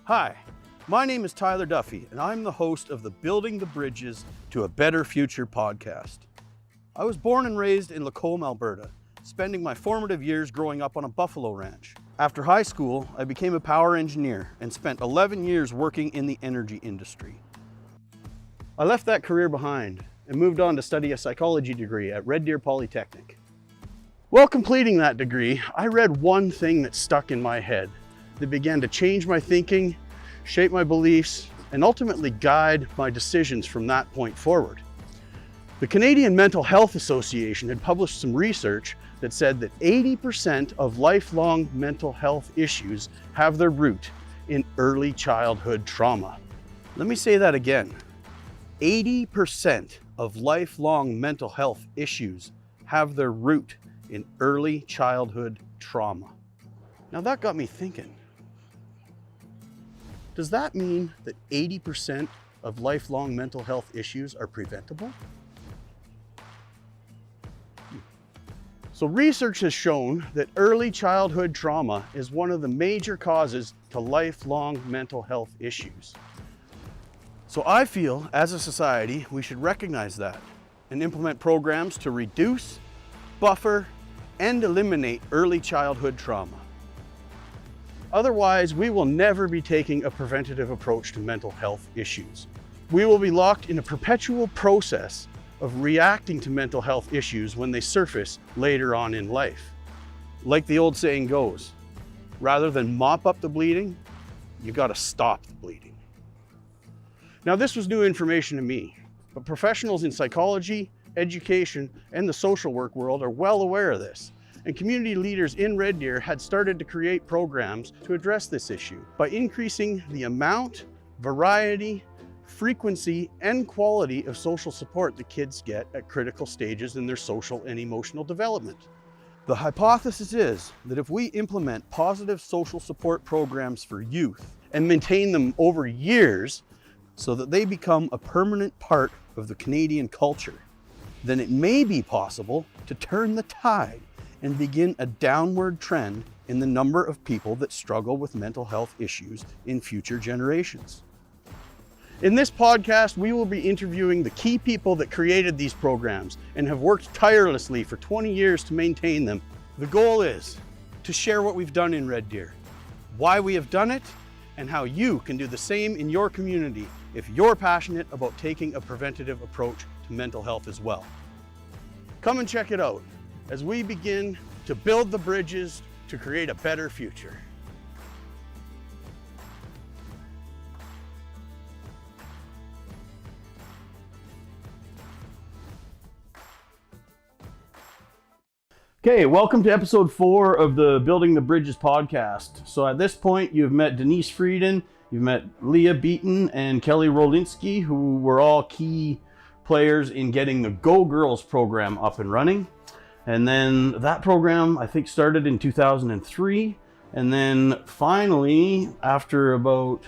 Hi, my name is Tyler Duffy, and I'm the host of the Building the Bridges to a Better Future podcast. I was born and raised in Lacombe, Alberta, spending my formative years growing up on a buffalo ranch. After high school, I became a power engineer and spent 11 years working in the energy industry. I left that career behind and moved on to study a psychology degree at Red Deer Polytechnic. While completing that degree, I read one thing that stuck in my head that began to change my thinking, shape my beliefs, and ultimately guide my decisions from that point forward. The Canadian Mental Health Association had published some research that said that 80% of lifelong mental health issues have their root in early childhood trauma. Let me say that again. 80% of lifelong mental health issues have their root in early childhood trauma. Now that got me thinking. Does that mean that 80% of lifelong mental health issues are preventable? So research has shown that early childhood trauma is one of the major causes to lifelong mental health issues. So I feel, as a society, we should recognize that and implement programs to reduce, buffer, and eliminate early childhood trauma. Otherwise, we will never be taking a preventative approach to mental health issues. We will be locked in a perpetual process of reacting to mental health issues when they surface later on in life. Like the old saying goes, rather than mop up the bleeding, you gotta stop the bleeding. Now, this was new information to me, but professionals in psychology, education, and the social work world are well aware of this. And community leaders in Red Deer had started to create programs to address this issue by increasing the amount, variety, frequency, and quality of social support the kids get at critical stages in their social and emotional development. The hypothesis is that if we implement positive social support programs for youth and maintain them over years so that they become a permanent part of the Canadian culture, then it may be possible to turn the tide and begin a downward trend in the number of people that struggle with mental health issues in future generations. In this podcast, we will be interviewing the key people that created these programs and have worked tirelessly for 20 years to maintain them. The goal is to share what we've done in Red Deer, why we have done it, and how you can do the same in your community if you're passionate about taking a preventative approach to mental health as well. Come and check it out as we begin to build the bridges to create a better future. Okay, welcome to episode 4 of the Building the Bridges podcast. So at this point, you've met Denise Fredeen, you've met Leah Beaton, and Kelly Rolinski, who were all key players in getting the Go Girls program up and running. And then that program, I think, started in 2003. And then finally, after about,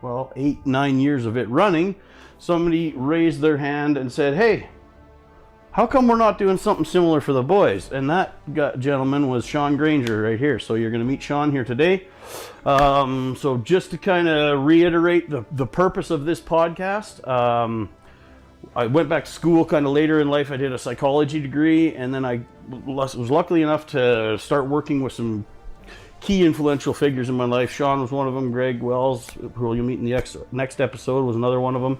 8-9 years of it running, somebody raised their hand and said, hey, how come we're not doing something similar for the boys? And that gentleman was Sean Grainger right here. So you're going to meet Sean here today. So just to kind of reiterate the purpose of this podcast, I went back to school kind of later in life. I did a psychology degree, and then I was lucky enough to start working with some key influential figures in my life. Sean was one of them. Greg Wells, who you'll meet in the next episode, was another one of them.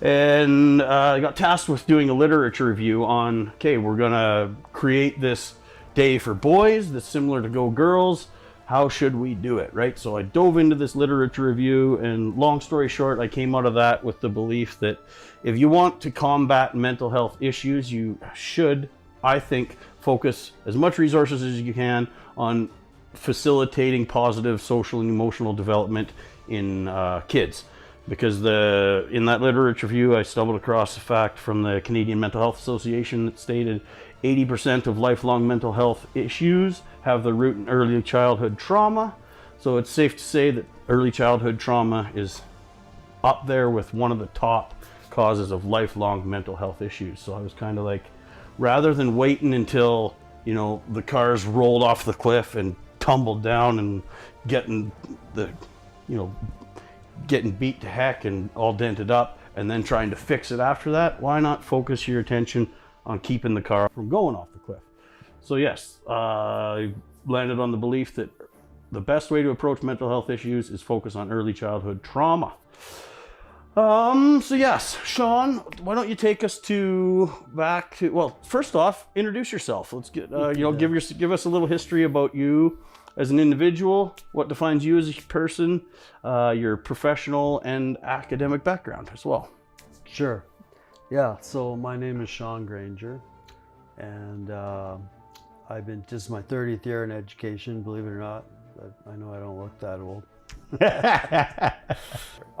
And I got tasked with doing a literature review on, okay, we're going to create this day for boys that's similar to Go Girls. How should we do it, right? So I dove into this literature review, and long story short, I came out of that with the belief that if you want to combat mental health issues, you should, I think, focus as much resources as you can on facilitating positive social and emotional development in kids. Because in that literature review, I stumbled across a fact from the Canadian Mental Health Association that stated 80% of lifelong mental health issues have their root in early childhood trauma. So it's safe to say that early childhood trauma is up there with one of the top causes of lifelong mental health issues. So I was kind of like, rather than waiting until, you know, the cars rolled off the cliff and tumbled down and getting beat to heck and all dented up, and then trying to fix it after that, why not focus your attention on keeping the car from going off the cliff? So yes, I landed on the belief that the best way to approach mental health issues is focus on early childhood trauma. So yes, Sean, why don't you take us back to, well, first off, introduce yourself. Let's get, give us a little history about you as an individual, what defines you as a person, your professional and academic background as well. Sure. Yeah, so my name is Sean Grainger, and this is my 30th year in education, believe it or not. I know I don't look that old.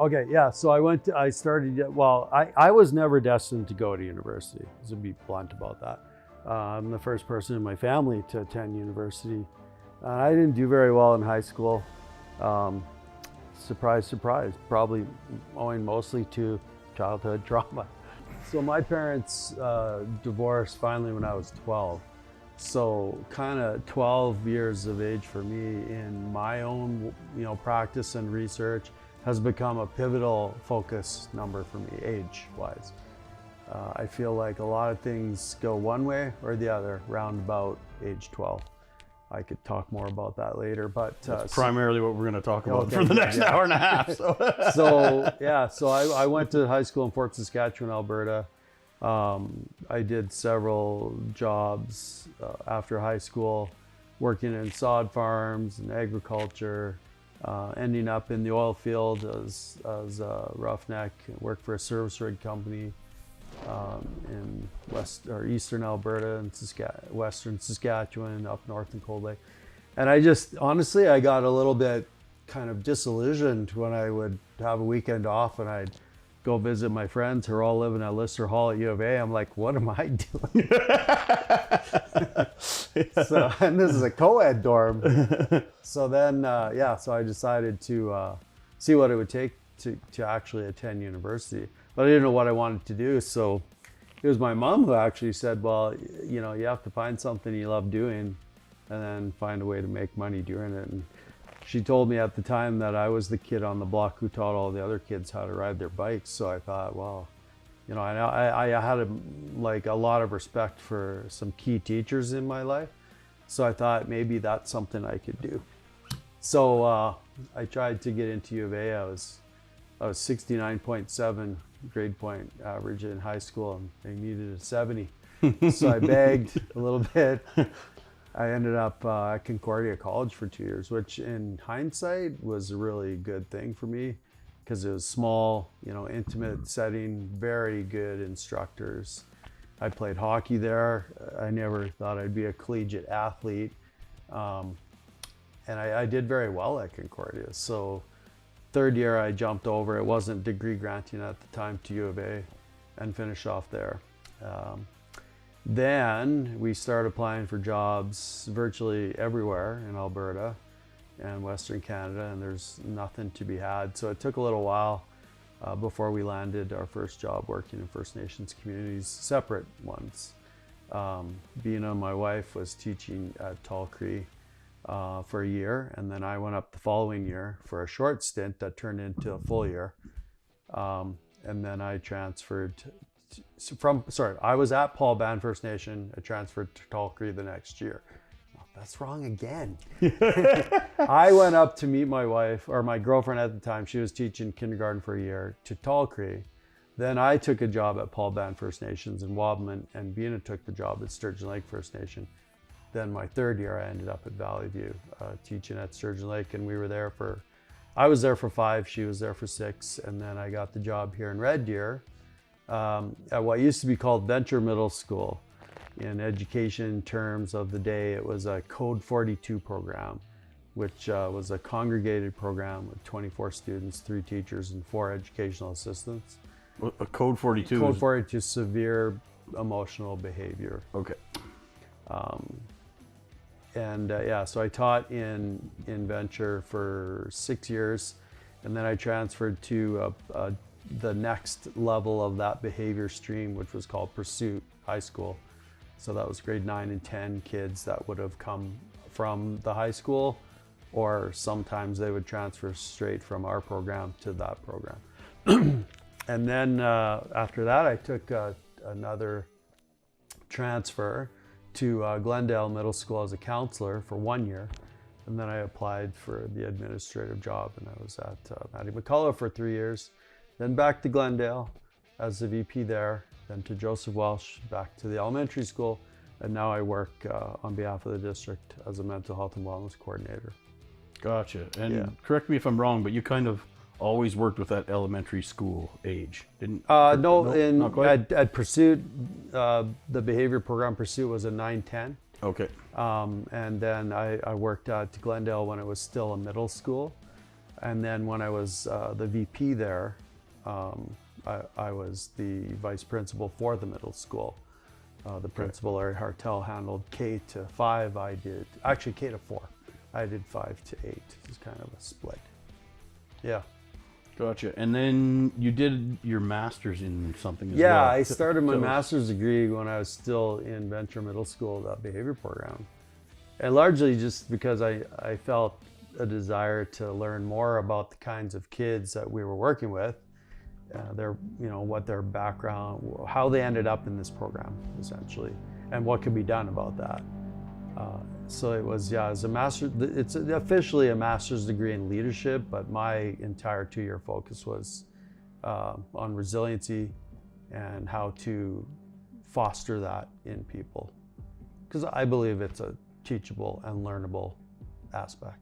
Okay, yeah, so I was never destined to go to university, to be blunt about that. I'm the first person in my family to attend university. I didn't do very well in high school. Surprise, surprise, probably owing mostly to childhood trauma. So my parents divorced finally when I was 12. So kind of 12 years of age for me in my own, practice and research has become a pivotal focus number for me, age-wise. I feel like a lot of things go one way or the other round about age 12. I could talk more about that later, but that's primarily what we're going to talk about for the next hour and a half. So I went to high school in Fort Saskatchewan, Alberta. I did several jobs after high school, working in sod farms and agriculture, ending up in the oil field as a roughneck. Worked for a service rig company in eastern Alberta and western Saskatchewan, up north in Cold Lake. And I got a little bit kind of disillusioned when I would have a weekend off and I'd go visit my friends who are all living at Lister Hall at U of A. I'm like, what am I doing? And this is a co-ed dorm. So then, so I decided to see what it would take to actually attend university. But I didn't know what I wanted to do. So it was my mom who actually said, well, you have to find something you love doing and then find a way to make money doing it. And she told me at the time that I was the kid on the block who taught all the other kids how to ride their bikes. So I thought, well, I had a lot of respect for some key teachers in my life. So I thought maybe that's something I could do. So I tried to get into U of A. I was 69.7 grade point average in high school, and I needed a 70. So I begged a little bit. I ended up at Concordia College for 2 years, which in hindsight was a really good thing for me because it was small, intimate setting, very good instructors. I played hockey there. I never thought I'd be a collegiate athlete. And I did very well at Concordia. So third year I jumped over. It wasn't degree granting at the time to U of A and finished off there. Then we started applying for jobs virtually everywhere in Alberta and Western Canada, and there's nothing to be had. So it took a little while before we landed our first job working in First Nations communities, separate ones. Bina, my wife, was teaching at Tall Cree for a year, and then I went up the following year for a short stint that turned into a full year. And then I transferred I was at Paul Band First Nation. I transferred to Tall Cree the next year. Oh, that's wrong again. I went up to meet my wife, or my girlfriend at the time. She was teaching kindergarten for a year, to Tall Cree. Then I took a job at Paul Band First Nations in Wabamun, and Bina took the job at Sturgeon Lake First Nation. Then my third year, I ended up at Valley View teaching at Sturgeon Lake, and I was there for 5, she was there for 6, and then I got the job here in Red Deer at what used to be called Venture Middle School. In education terms of the day, it was a Code 42 program, which was a congregated program with 24 students, 3 teachers, and 4 educational assistants. A Code 42? Code 42, severe emotional behavior. Okay. So I taught in Venture for 6 years, And then I transferred to the next level of that behavior stream, which was called Pursuit High School. So that was grade 9 and 10 kids that would have come from the high school, or sometimes they would transfer straight from our program to that program. And then after that, I took another transfer to Glendale Middle School as a counselor for 1 year. And then I applied for the administrative job, and I was at Maddie McCullough for 3 years. Then back to Glendale as the VP there, then to Joseph Welsh, back to the elementary school. And now I work on behalf of the district as a mental health and wellness coordinator. Gotcha. And correct me if I'm wrong, but you kind of always worked with that elementary school age, didn't? No, at Pursuit, the behavior program Pursuit was a 9-10. Okay. And then I worked at Glendale when it was still a middle school. And then when I was the VP there, I was the vice principal for the middle school. The principal, Larry Hartel, handled K to 5. I did, actually K to 4. I did 5 to 8. It's kind of a split. Yeah. Gotcha. And then you did your master's in something as well. Yeah, I started my master's degree when I was still in Venture Middle School, that behavior program. And largely just because I felt a desire to learn more about the kinds of kids that we were working with, what their background, how they ended up in this program, essentially, and what could be done about that. So it was, as a master, it's officially a master's degree in leadership, but my entire 2-year focus was on resiliency and how to foster that in people. Because I believe it's a teachable and learnable aspect.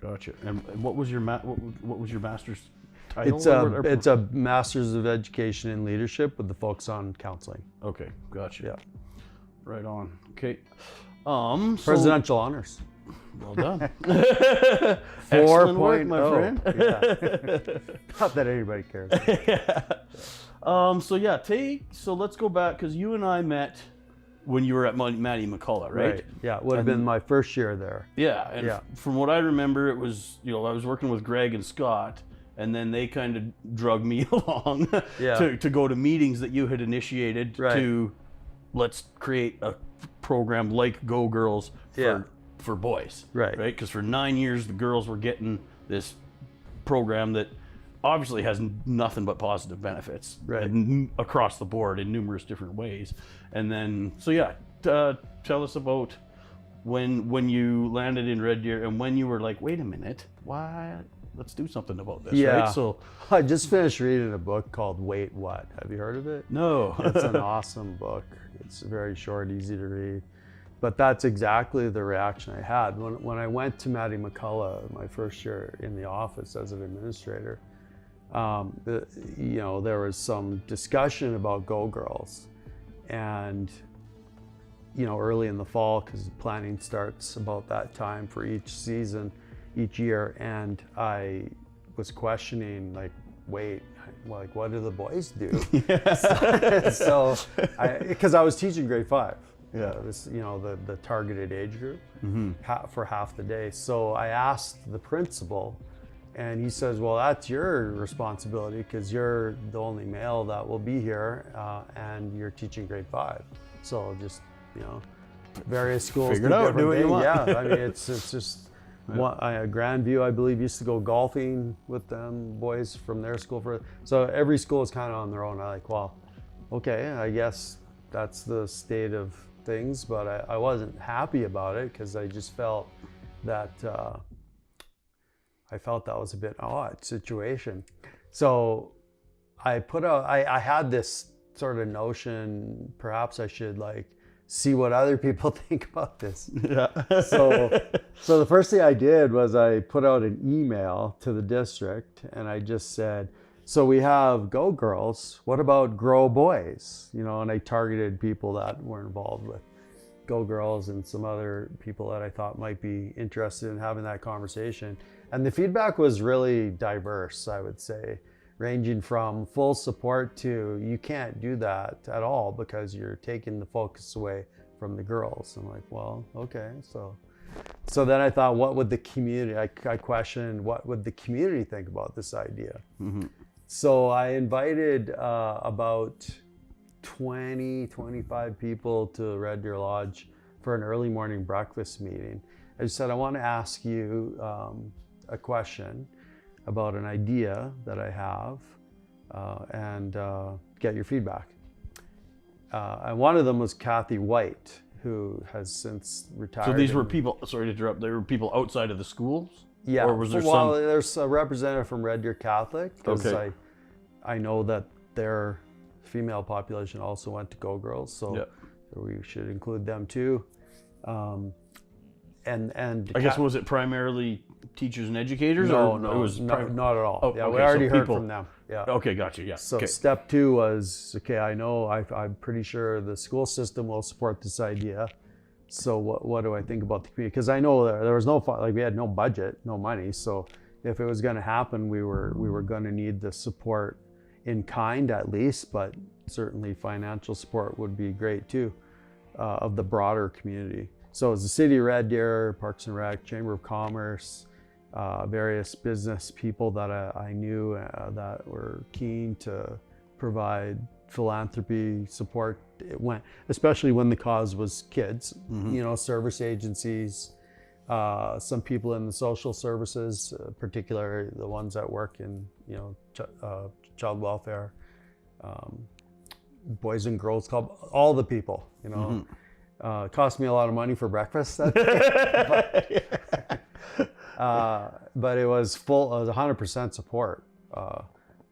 Gotcha. And what was your master's title? It's a master's of education in leadership with the focus on counseling. Okay, gotcha. Yeah. Right on. Okay. Presidential honors. Well done. 4 work, my friend. Yeah. Not that anybody cares. So let's go back, because you and I met when you were at Maddie McCullough, right? Yeah, it would have been my first year there. Yeah, and from what I remember, it was, I was working with Greg and Scott, and then they kind of drug me along to go to meetings that you had initiated to let's create a program like Go Girls for boys, right? Because for 9 years the girls were getting this program that obviously has nothing but positive benefits, and across the board in numerous different ways. And then tell us about when you landed in Red Deer and when you were like, wait a minute, why? Let's do something about this, right? So I just finished reading a book called Wait What. Have you heard of it? No. It's an awesome book. It's very short, easy to read. But that's exactly the reaction I had. When I went to Maddie McCullough, my first year in the office as an administrator, there was some discussion about Go Girls. And, early in the fall, because planning starts about that time for each season, each year, and I was questioning, what do the boys do? Because I was teaching grade 5. The targeted age group for half the day. So I asked the principal, and he says, well, that's your responsibility because you're the only male that will be here, and you're teaching grade 5. So just, various schools figure it out, do what you want. Yeah, I mean, it's just. Grandview, I believe, used to go golfing with them boys from their school. So every school is kind of on their own. Okay, I guess that's the state of things, but I wasn't happy about it because I just felt that that was a bit odd situation. So I had this sort of notion, perhaps I should see what other people think about this. So the first thing I did was I put out an email to the district, and I just said, so we have Go Girls, what about Grow Boys? And I targeted people that were involved with Go Girls and some other people that I thought might be interested in having that conversation. And the feedback was really diverse, I would say, ranging from full support to you can't do that at all because you're taking the focus away from the girls. I'm like, well, okay. So So then I thought, what would the community, I questioned, what would the community think about this idea? Mm-hmm. So I invited about 25 people to Red Deer Lodge for an early morning breakfast meeting. I just said, I want to ask you a question about an idea that I have and get your feedback. And one of them was Kathy White, who has since retired. So these were people, sorry to interrupt, they were people outside of the schools? Yeah, or was there there's a representative from Red Deer Catholic, because Okay. I know that their female population also went to Go Girls, so we should include them too. And I guess, was it primarily teachers and educators? No, it was not at all. Oh, yeah, okay, we already so heard people, from them. Yeah. Okay, gotcha. Yeah. So okay. step 2 was, okay, I know I'm pretty sure the school system will support this idea. So what do I think about the community? Because I know there was we had no budget, no money. So if it was going to happen, we were going to need the support in kind at least, but certainly financial support would be great too, of the broader community. So as the City of Red Deer, Parks and Rec, Chamber of Commerce, various business people that I knew that were keen to provide philanthropy support. It went, especially when the cause was kids, service agencies, some people in the social services, particularly the ones that work in, child welfare, Boys and Girls Club, all the people, It cost me a lot of money for breakfast that day, but it was 100% support.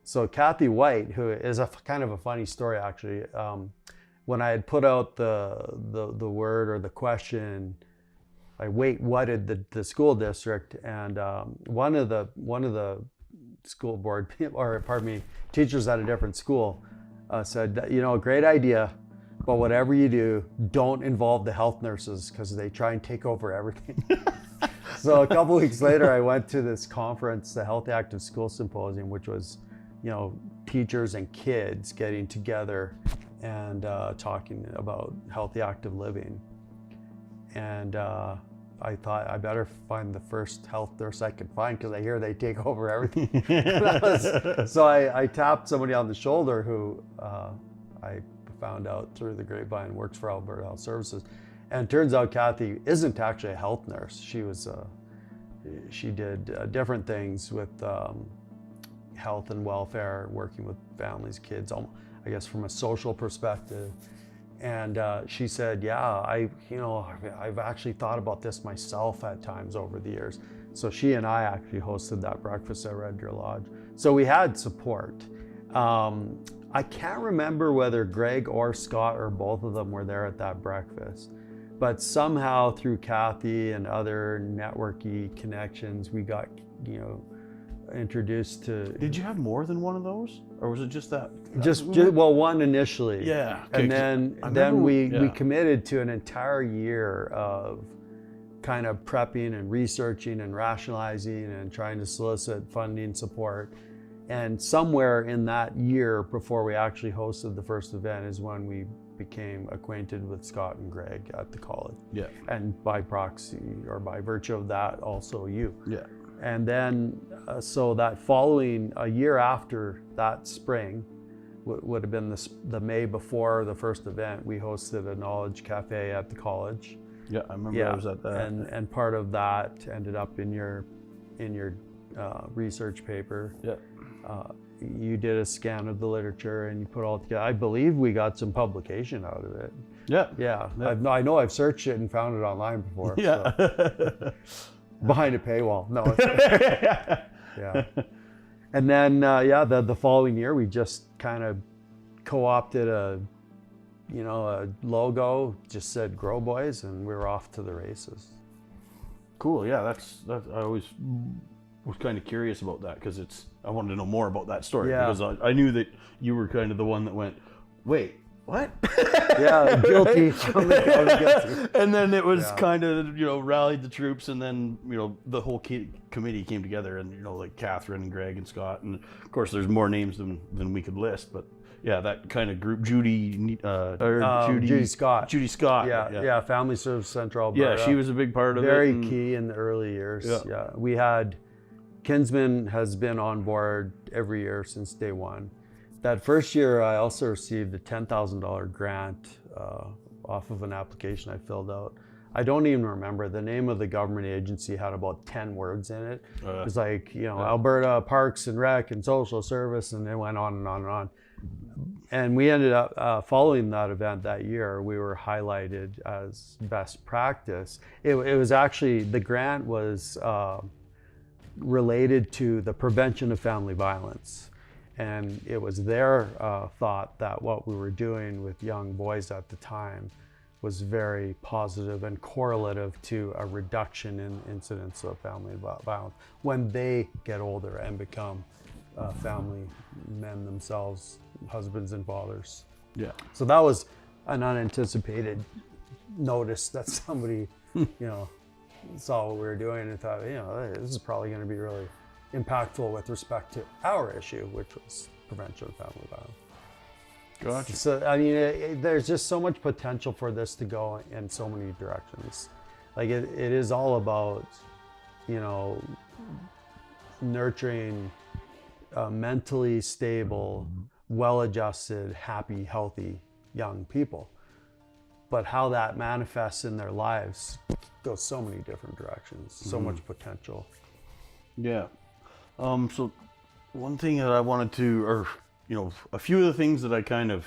So Kathy White, who is kind of a funny story actually, when I had put out the word or the question, what did the school district, and one of the school board teachers at a different school said, great idea, but whatever you do, don't involve the health nurses because they try and take over everything. So a couple weeks later, I went to this conference, the Healthy Active School Symposium, which was, teachers and kids getting together and talking about healthy active living. And I thought I better find the first health nurse I could find because I hear they take over everything. So I tapped somebody on the shoulder who I found out through the grapevine works for Alberta Health Services. And it turns out Kathy isn't actually a health nurse. She did different things with health and welfare, working with families, kids, I guess from a social perspective. And she said, I've actually thought about this myself at times over the years. So she and I actually hosted that breakfast at Red Deer Lodge. So we had support. I can't remember whether Greg or Scott or both of them were there at that breakfast, but somehow through Kathy and other networky connections, we got, introduced to. Did you have more than one of those, or was it just that? Just one initially. Yeah. Okay, and then we committed to an entire year of kind of prepping and researching and rationalizing and trying to solicit funding support. And somewhere in that year before we actually hosted the first event is when we became acquainted with Scott and Greg at the college. Yeah. And by proxy or by virtue of that, also you. Yeah. And then, so that following, a year after that spring, would have been the May before the first event, we hosted a knowledge cafe at the college. Yeah, I remember I was at that. And part of that ended up in your research paper. Yeah. You did a scan of the literature and you put all together. I believe we got some publication out of it. Yeah. Yeah. I know I've searched it and found it online before. Yeah. So. Behind a paywall. No. Yeah. And then, the following year, we just kind of co-opted a logo, just said Grow Boys, and we were off to the races. Cool. Yeah, that's I always was kind of curious about that because I wanted to know more about that story because I knew that you were kind of the one that went, wait, what? Yeah, guilty. And then it was kind of, rallied the troops, and then, the whole committee came together, and, like Catherine and Greg and Scott. And of course, there's more names than we could list, but that kind of group. Judy Scott. Judy Scott. Yeah, Family Service Central Alberta. Yeah, she was a big part of it. Very key in the early years. Yeah. We had, Kinsman has been on board every year since day one. That first year, I also received a $10,000 grant off of an application I filled out. I don't even remember. The name of the government agency had about 10 words in it. It was like, Alberta Parks and Rec and Social Service, and it went on and on and on. And we ended up, following that event that year, we were highlighted as best practice. It was actually, the grant was related to the prevention of family violence. And it was their thought that what we were doing with young boys at the time was very positive and correlative to a reduction in incidents of family violence when they get older and become family men themselves, husbands and fathers. Yeah. So that was an unanticipated notice that somebody, saw what we were doing and thought, this is probably going to be really impactful with respect to our issue, which was prevention of family violence. Gotcha. So, I mean, there's just so much potential for this to go in so many directions. Like it is all about, nurturing mentally stable, well-adjusted, happy, healthy young people. But how that manifests in their lives goes so many different directions, so much potential. Yeah. So one thing that I wanted to, a few of the things that I kind of,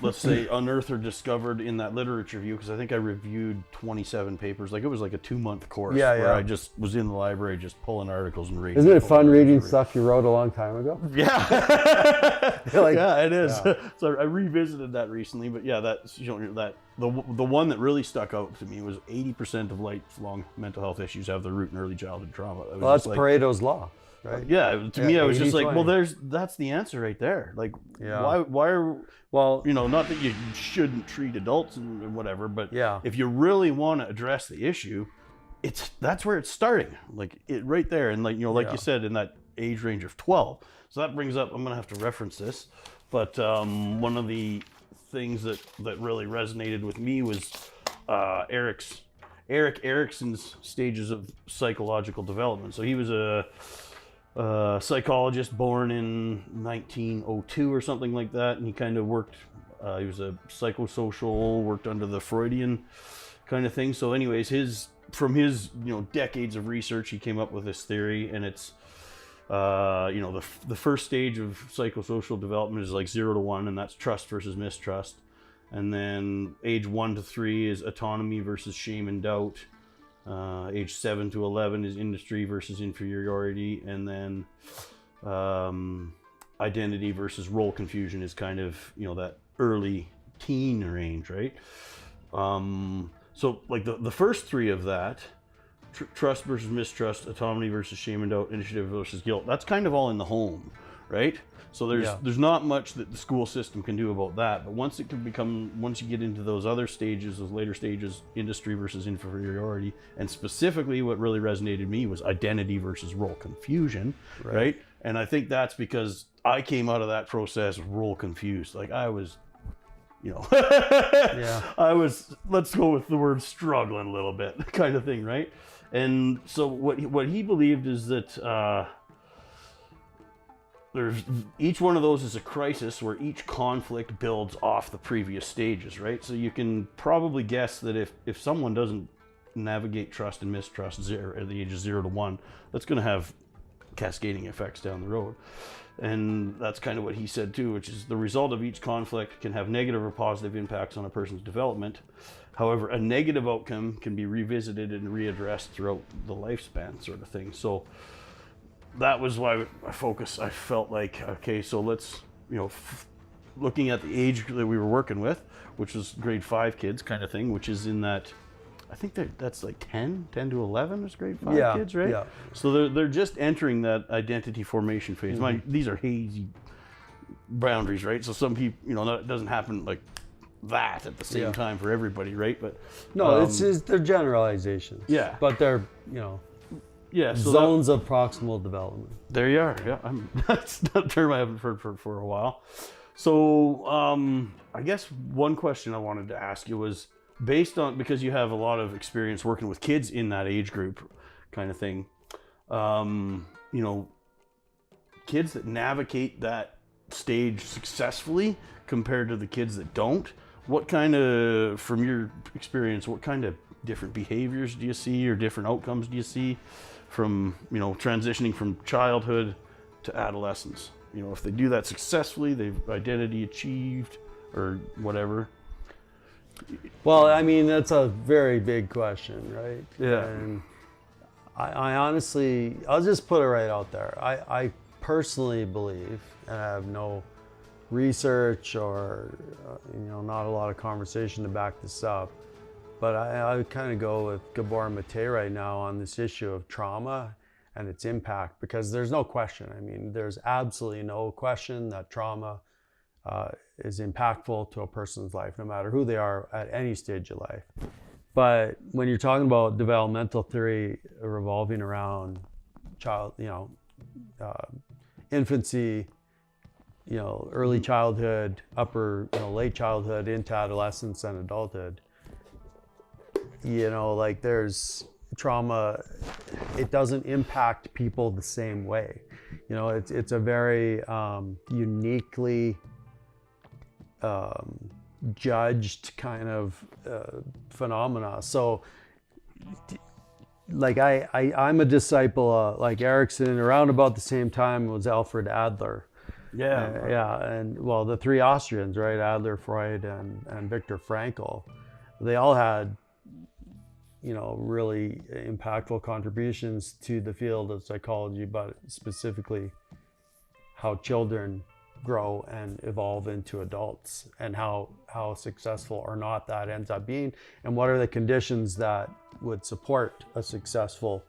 let's say, unearthed or discovered in that literature review, because I think I reviewed 27 papers. Like it was like a 2-month course where I just was in the library just pulling articles and reading. Isn't it fun reading stuff you wrote a long time ago? Yeah. Yeah, it is. Yeah. So I revisited that recently, but yeah, that's that the one that really stuck out to me was 80% of lifelong mental health issues have their root in early childhood trauma. Well, that's Pareto's law. Right. Yeah, to me, I was just like, well, that's the answer right there. Like, why are, not that you shouldn't treat adults and whatever, but if you really want to address the issue, that's where it's starting. Like it right there, and like you said, in that age range of 12. So that brings up, I'm gonna have to reference this, but one of the things that really resonated with me was Erik Erikson's stages of psychological development. So he was a psychologist born in 1902 or something like that, and he kind of worked, he was a psychosocial, worked under the Freudian kind of thing. So anyways, from his decades of research, he came up with this theory, and it's the first stage of psychosocial development is like 0 to 1, and that's trust versus mistrust. And then age 1 to 3 is autonomy versus shame and doubt. Age 7 to 11 is industry versus inferiority, and then identity versus role confusion is kind of that early teen range, right? So like the first 3 of that, trust versus mistrust, autonomy versus shame and doubt, initiative versus guilt, that's kind of all in the home, right? So there's not much that the school system can do about that. But once you get into those other stages, those later stages, industry versus inferiority, and specifically what really resonated with me was identity versus role confusion, right? And I think that's because I came out of that process role confused. Like I was, I was, let's go with the word struggling a little bit kind of thing, right? And so what he believed is that each one of those is a crisis where each conflict builds off the previous stages, right? So you can probably guess that if someone doesn't navigate trust and mistrust at the age of 0 to 1, that's going to have cascading effects down the road. And that's kind of what he said too, which is the result of each conflict can have negative or positive impacts on a person's development. However, a negative outcome can be revisited and readdressed throughout the lifespan, sort of thing. So that was why I felt like, okay, so let's, looking at the age that we were working with, which was grade 5 kids kind of thing, which is in that, I think that's like 10 to 11 is grade 5 kids, right? Yeah. So they're just entering that identity formation phase. These are hazy boundaries, right? So some people, it doesn't happen like that at the same time for everybody, right? But no, they're generalizations. Yeah. But they're, Yeah, so zones of proximal development. there you are. Yeah, that's not a term I haven't heard for a while. So I guess one question I wanted to ask you was based on, because you have a lot of experience working with kids in that age group kind of thing, you know, kids that navigate that stage successfully compared to the kids that don't, what kind of, from your experience, what kind of different behaviors do you see or different outcomes do you see from, you know, transitioning from childhood to adolescence? You know, if they do that successfully, they've identity achieved or whatever. Well, I mean, that's a very big question, right? Yeah. And I honestly, I'll just put it right out there. I personally believe, and I have no research or, you know, not a lot of conversation to back this up, but I would kind of go with Gabor Mate right now on this issue of trauma and its impact, because there's no question. I mean, there's absolutely no question that trauma is impactful to a person's life, no matter who they are at any stage of life. But when you're talking about developmental theory revolving around infancy, you know, early childhood, late childhood, into adolescence and adulthood, you know, like there's trauma, it doesn't impact people the same way. You know, it's a very uniquely judged kind of phenomena. So like I'm a disciple like Erickson. Around about the same time was Alfred Adler. Yeah, and well, the three Austrians, right? Adler, Freud, and Viktor Frankl. They all had, you know, really impactful contributions to the field of psychology, but specifically how children grow and evolve into adults, and how successful or not that ends up being, and what are the conditions that would support a successful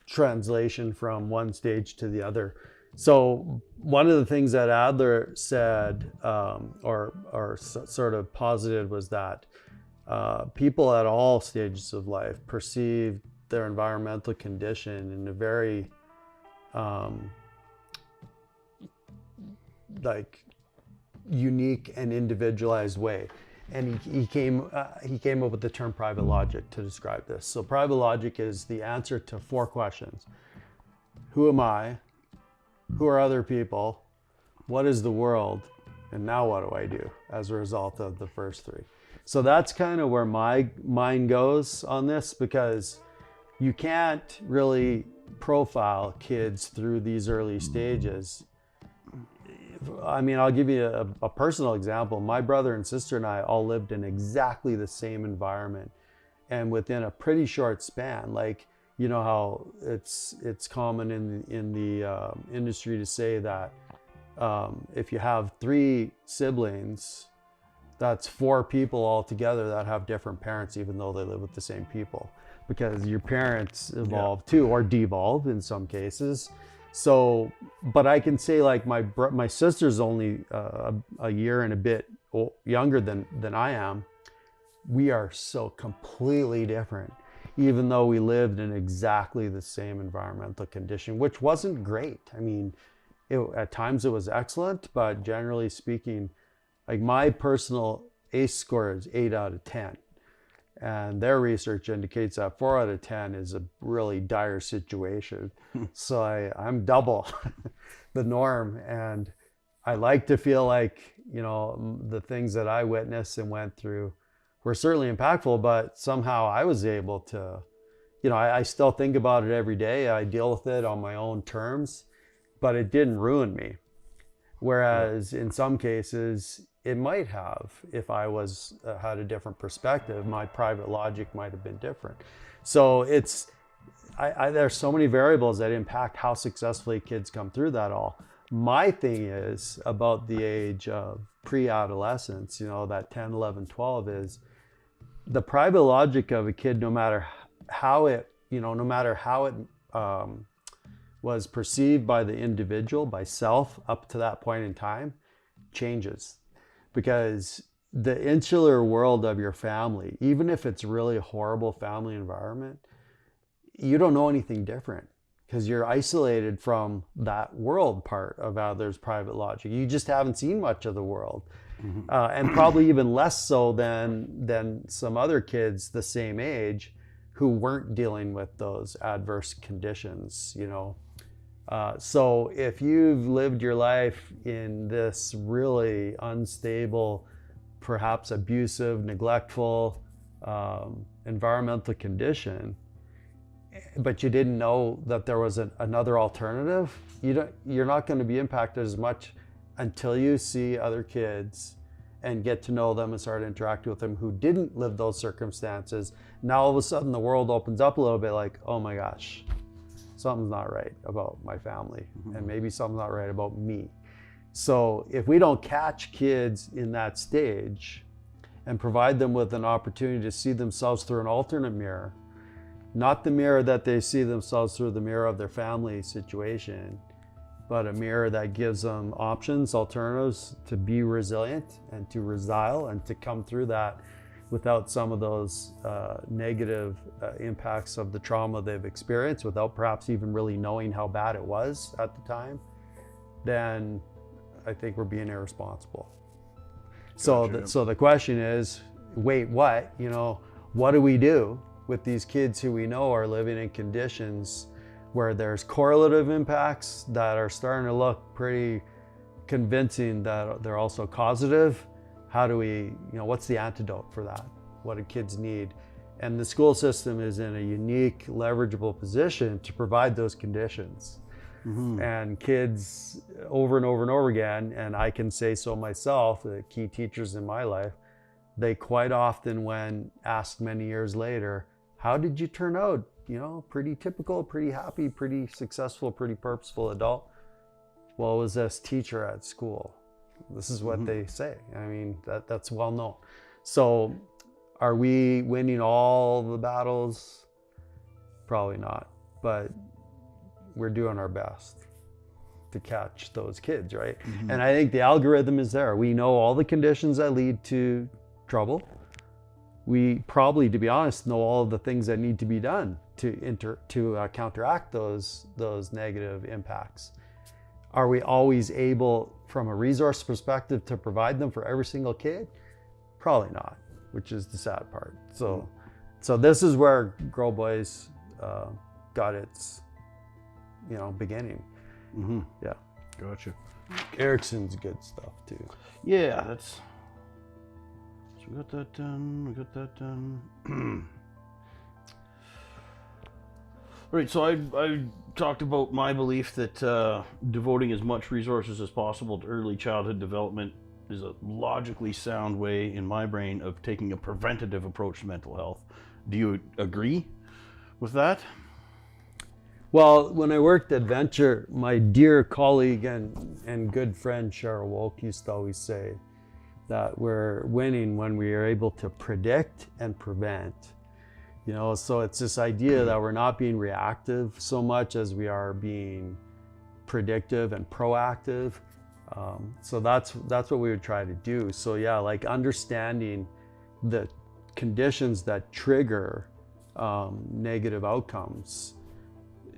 translation from one stage to the other. So one of the things that Adler said, or sort of posited, was that people at all stages of life perceive their environmental condition in a very like unique and individualized way. And he came up with the term private logic to describe this. So private logic is the answer to 4 questions. Who am I? Who are other people? What is the world? And now what do I do as a result of the first 3? So that's kind of where my mind goes on this, because you can't really profile kids through these early stages. I mean, I'll give you a personal example. My brother and sister and I all lived in exactly the same environment, and within a pretty short span. Like, you know how it's common in the industry to say that if you have 3 siblings, that's 4 people altogether that have different parents, even though they live with the same people, because your parents evolve too, or devolve in some cases. So, but I can say, like, my sister's only a year and a bit younger than I am. We are so completely different, even though we lived in exactly the same environmental condition, which wasn't great. I mean, at times it was excellent, but generally speaking, like, my personal ACE score is 8 out of 10. And their research indicates that 4 out of 10 is a really dire situation. So I'm double the norm. And I like to feel like, you know, the things that I witnessed and went through were certainly impactful, but somehow I was able to, you know, I still think about it every day. I deal with it on my own terms, but it didn't ruin me. Whereas in some cases, it might have. If I was had a different perspective, my private logic might have been different. So there's so many variables that impact how successfully kids come through that all. My thing is about the age of pre-adolescence, you know, that 10, 11, 12, is the private logic of a kid, no matter how it was perceived by the individual, by self, up to that point in time, changes. Because the insular world of your family, even if it's really a horrible family environment, you don't know anything different because you're isolated from that world part of how there's private logic. You just haven't seen much of the world. And probably even less so than some other kids the same age who weren't dealing with those adverse conditions, you know. So if you've lived your life in this really unstable, perhaps abusive, neglectful environmental condition, but you didn't know that there was another alternative, you're not going to be impacted as much until you see other kids and get to know them and start interacting with them who didn't live those circumstances. Now all of a sudden the world opens up a little bit, like, oh my gosh, something's not right about my family, and maybe something's not right about me. So if we don't catch kids in that stage and provide them with an opportunity to see themselves through an alternate mirror, not the mirror that they see themselves through, the mirror of their family situation, but a mirror that gives them options, alternatives to be resilient and to resile and to come through that without some of those negative impacts of the trauma they've experienced, without perhaps even really knowing how bad it was at the time, then I think we're being irresponsible. Gotcha. So the question is, wait, what? You know, what do we do with these kids who we know are living in conditions where there's correlative impacts that are starting to look pretty convincing that they're also causative? How do we, you know, what's the antidote for that? What do kids need? And the school system is in a unique, leverageable position to provide those conditions. And kids over and over and over again, and I can say so myself, the key teachers in my life, they quite often, when asked many years later, how did you turn out? You know, pretty typical, pretty happy, pretty successful, pretty purposeful adult. Well, it was this teacher at school. This is what they say. I mean, that's well known. So are we winning all the battles? Probably not, but we're doing our best to catch those kids, right? And I think the algorithm is there. We know all the conditions that lead to trouble. We probably, to be honest, know all of the things that need to be done to counteract those negative impacts. Are we always able, from a resource perspective, to provide them for every single kid? Probably not, which is the sad part. So this is where Grow Boys got its, you know, beginning. Yeah. Gotcha. Erickson's good stuff too. Yeah, that's. So we got that done. We got that done. All right, so I talked about my belief that devoting as much resources as possible to early childhood development is a logically sound way in my brain of taking a preventative approach to mental health. Do you agree with that? Well, when I worked at Venture, my dear colleague and good friend Cheryl Wolk used to always say that we're winning when we are able to predict and prevent. You know, so it's this idea that we're not being reactive so much as we are being predictive and proactive. So that's what we would try to do. So yeah, like understanding the conditions that trigger negative outcomes,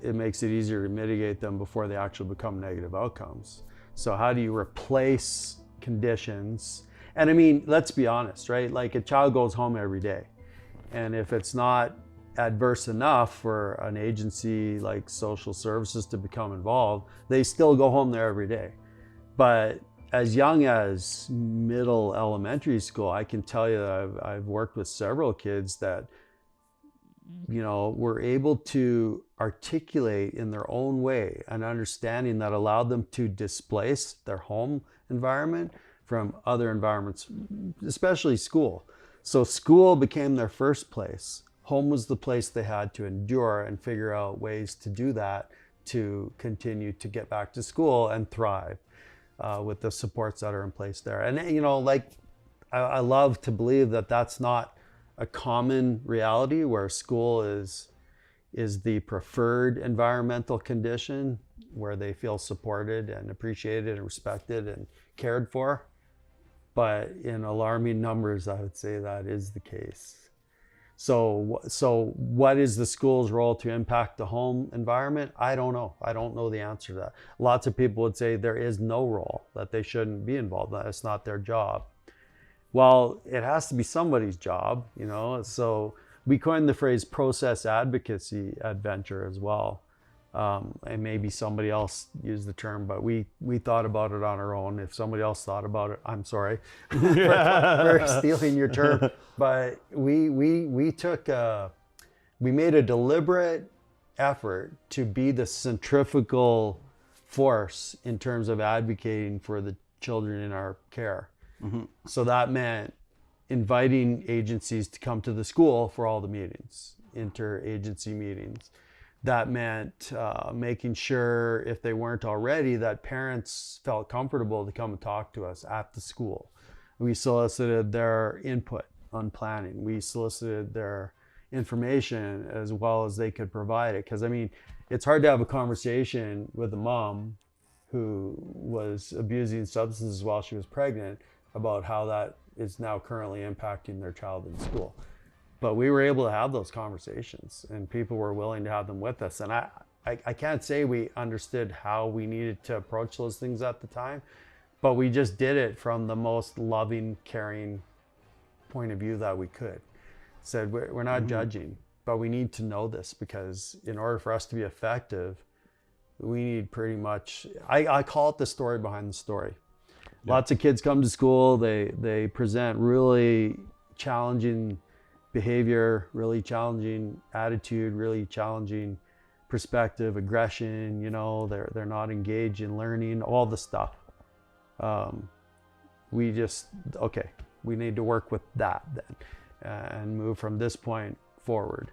it makes it easier to mitigate them before they actually become negative outcomes. So how do you replace conditions? And I mean, let's be honest, right? Like a child goes home every day. And if it's not adverse enough for an agency like social services to become involved, they still go home there every day. But as young as middle elementary school, I can tell you that I've worked with several kids that, you know, were able to articulate in their own way an understanding that allowed them to displace their home environment from other environments, especially school. So school became their first place. Home was the place they had to endure and figure out ways to do that, to continue to get back to school and thrive with the supports that are in place there. And, you know, like, I love to believe that that's not a common reality where school is the preferred environmental condition where they feel supported and appreciated and respected and cared for. But in alarming numbers, I would say that is the case. So what is the school's role to impact the home environment? I don't know. I don't know the answer to that. Lots of people would say there is no role, that they shouldn't be involved, that it's not their job. Well, it has to be somebody's job, you know. So we coined the phrase process advocacy at Venture as well. And maybe somebody else used the term, but we thought about it on our own. If somebody else thought about it, I'm sorry for stealing your term. But we made a deliberate effort to be the centrifugal force in terms of advocating for the children in our care. Mm-hmm. So that meant inviting agencies to come to the school for all the meetings, interagency meetings. That meant making sure, if they weren't already, that parents felt comfortable to come and talk to us at the school. We solicited their input on planning. We solicited their information as well as they could provide it. Because, I mean, it's hard to have a conversation with a mom who was abusing substances while she was pregnant about how that is now currently impacting their child in school. But we were able to have those conversations, and people were willing to have them with us. And I can't say we understood how we needed to approach those things at the time, but we just did it from the most loving, caring point of view that we could. Said, we're not judging, but we need to know this, because in order for us to be effective, we need pretty much, I call it the story behind the story. Yeah. Lots of kids come to school, they present really challenging behavior, really challenging attitude, really challenging perspective, aggression, you know, they're not engaged in learning, all the stuff. We need to work with that then and move from this point forward.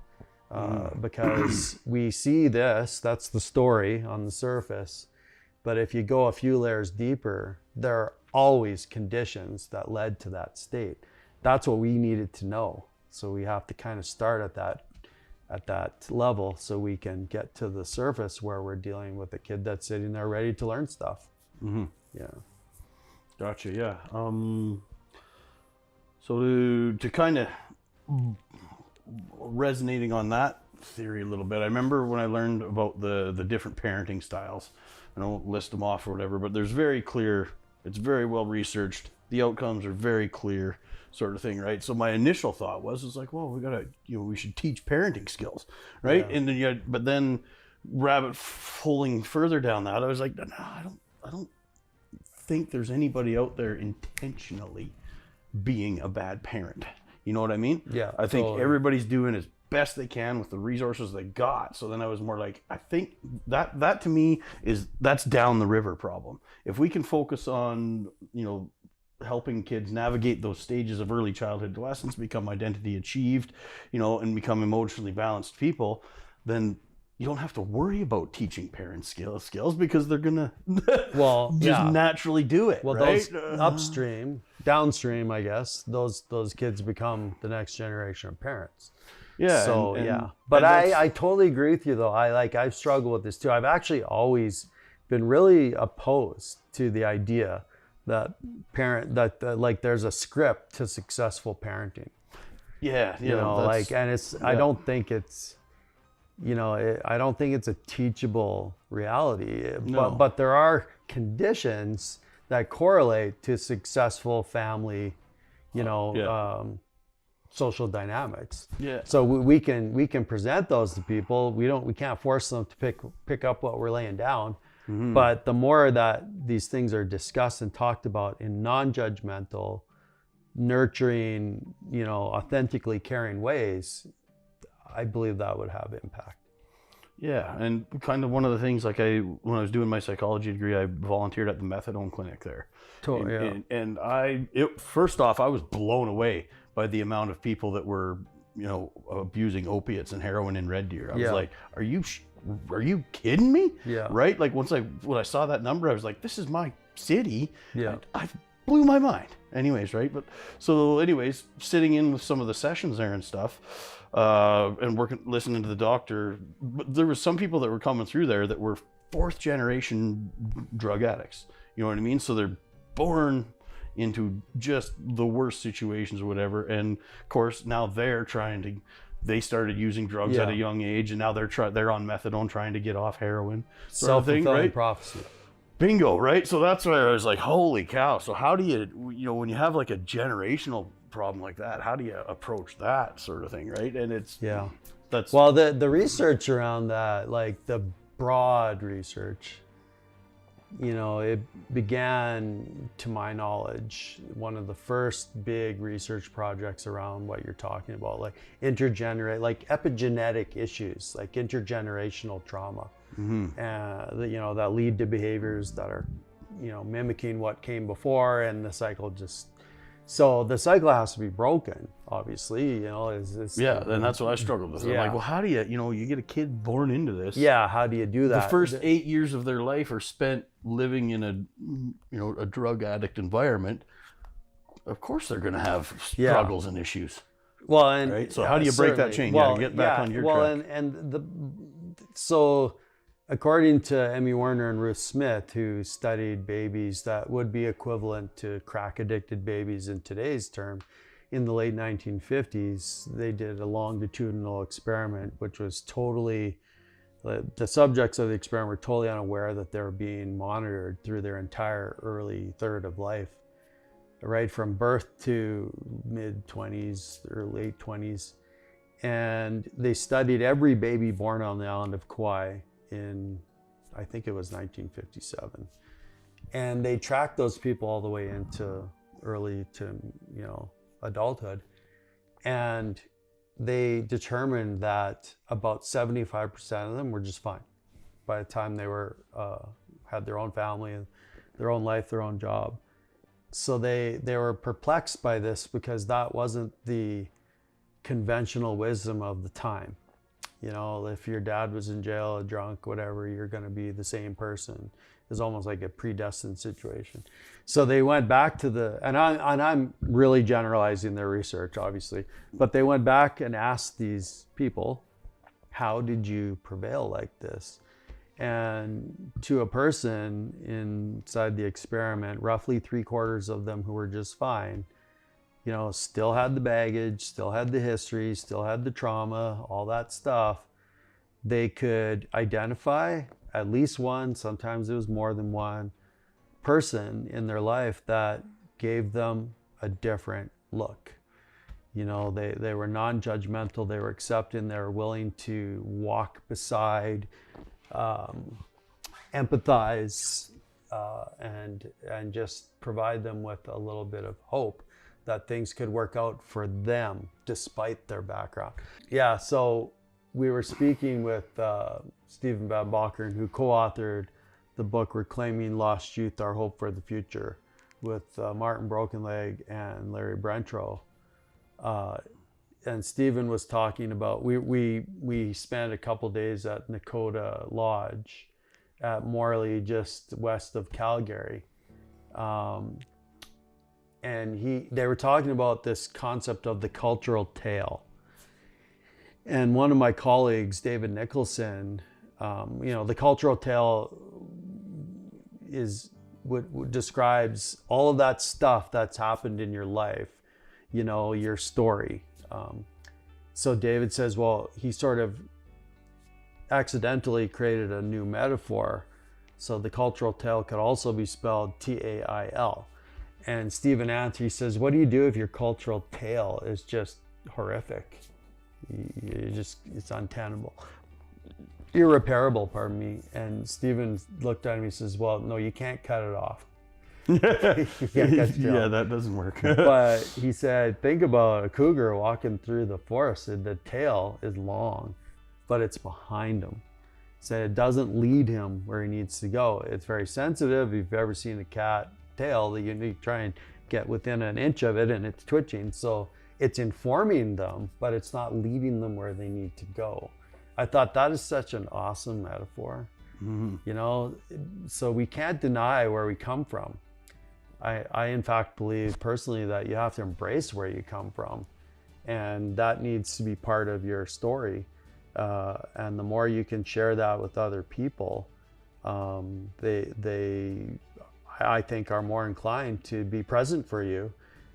Because we see that's the story on the surface. But if you go a few layers deeper, there are always conditions that led to that state. That's what we needed to know. So we have to kind of start at that level so we can get to the surface where we're dealing with a kid that's sitting there ready to learn stuff. Mm-hmm. Yeah. Gotcha. Yeah. So to kind of resonating on that theory a little bit, I remember when I learned about the different parenting styles. I don't list them off or whatever, but there's very clear. It's very well researched. The outcomes are very clear, sort of thing, right? So my initial thought was like, well, we should teach parenting skills, right? Yeah. And then but then rabbit holing further down that, I was like, no, I don't think there's anybody out there intentionally being a bad parent. You know what I mean? Yeah. I think everybody's doing as best they can with the resources they got. So then I was more like, I think that to me that's down the river problem. If we can focus on, you know, helping kids navigate those stages of early childhood adolescence, become identity achieved, you know, and become emotionally balanced people, then you don't have to worry about teaching parents skills because they're gonna naturally do it. Well, right? Those upstream, downstream, I guess, those kids become the next generation of parents. Yeah. So but I totally agree with you though. I've struggled with this too. I've actually always been really opposed to the idea that there's a script to successful parenting. Yeah. You know, and it's, I don't think it's, you know, I don't think it's a teachable reality, but there are conditions that correlate to successful family, you know, social dynamics. Yeah. So we can present those to people. We can't force them to pick up what we're laying down. Mm-hmm. But the more that these things are discussed and talked about in non-judgmental, nurturing, you know, authentically caring ways, I believe that would have impact. Yeah, and kind of one of the things, like when I was doing my psychology degree, I volunteered at the methadone clinic there. Totally. And first off, I was blown away by the amount of people that were, you know, abusing opiates and heroin in Red Deer. I was like, are you kidding me? Yeah. Right? Like when I saw that number, I was like, this is my city. Yeah. I blew my mind. Anyways, right? But so anyways, sitting in with some of the sessions there and stuff, and listening to the doctor, but there was some people that were coming through there that were 4th generation drug addicts. You know what I mean? So they're born, into just the worst situations or whatever. And of course, now they started using drugs at a young age, and now they're on methadone trying to get off heroin. Self-fulfilling prophecy. Bingo, right? So that's where I was like, holy cow. So how do you when you have like a generational problem like that, how do you approach that sort of thing, right? And well, the research around that, like the broad research, it began, to my knowledge, one of the first big research projects around what you're talking about, like epigenetic issues, like intergenerational trauma, that lead to behaviors that are, mimicking what came before, and the cycle has to be broken, obviously, and that's what I struggled with. I'm like, well, how do you get a kid born into this? Yeah, how do you do that? The first 8 years of their life are spent living in a drug addict environment. Of course they're going to have struggles and issues. Well, and right? So how do you break that chain? Get back on your track. So according to Emmy Werner and Ruth Smith, who studied babies that would be equivalent to crack-addicted babies in today's term, in the late 1950s, they did a longitudinal experiment, which was the subjects of the experiment were totally unaware that they were being monitored through their entire early third of life, right from birth to mid-20s or late 20s. And they studied every baby born on the island of Kauai in, I think it was 1957. And they tracked those people all the way into early to, adulthood. And they determined that about 75% of them were just fine by the time they were had their own family and their own life, their own job. So they were perplexed by this, because that wasn't the conventional wisdom of the time. If your dad was in jail, drunk, whatever, you're going to be the same person. It's almost like a predestined situation. So they went back to and I'm really generalizing their research, obviously, but they went back and asked these people, how did you prevail like this? And to a person inside the experiment, roughly 3/4 of them who were just fine, still had the baggage, still had the history, still had the trauma, all that stuff. They could identify at least one, sometimes it was more than one person in their life that gave them a different look. They were non-judgmental, they were accepting, they were willing to walk beside, empathize, and just provide them with a little bit of hope that things could work out for them despite their background. Yeah, so we were speaking with Stephen Van Balkern, who co-authored the book Reclaiming Lost Youth, Our Hope for the Future, with Martin Brokenleg and Larry Brentro. And Stephen was talking about, we spent a couple days at Nakota Lodge at Morley, just west of Calgary. And they were talking about this concept of the cultural tale. And one of my colleagues, David Nicholson, the cultural tale describes all of that stuff that's happened in your life, your story. So David says, well, he sort of accidentally created a new metaphor. So the cultural tale could also be spelled T-A-I-L. And Stephen answers, he says, what do you do if your cultural tale is just horrific? It's untenable. Irreparable, pardon me. And Stephen looked at him, he says, well, no, you can't cut it off. Yeah, that doesn't work. But he said, think about a cougar walking through the forest, and the tail is long, but it's behind him. He said it doesn't lead him where he needs to go. It's very sensitive. If you've ever seen a cat tail, you need to try and get within an inch of it, and it's twitching. So it's informing them, but it's not leading them where they need to go. I thought that is such an awesome metaphor. Mm-hmm. So we can't deny where we come from. I in fact believe personally that you have to embrace where you come from, and that needs to be part of your story. And the more you can share that with other people, I I think are more inclined to be present for you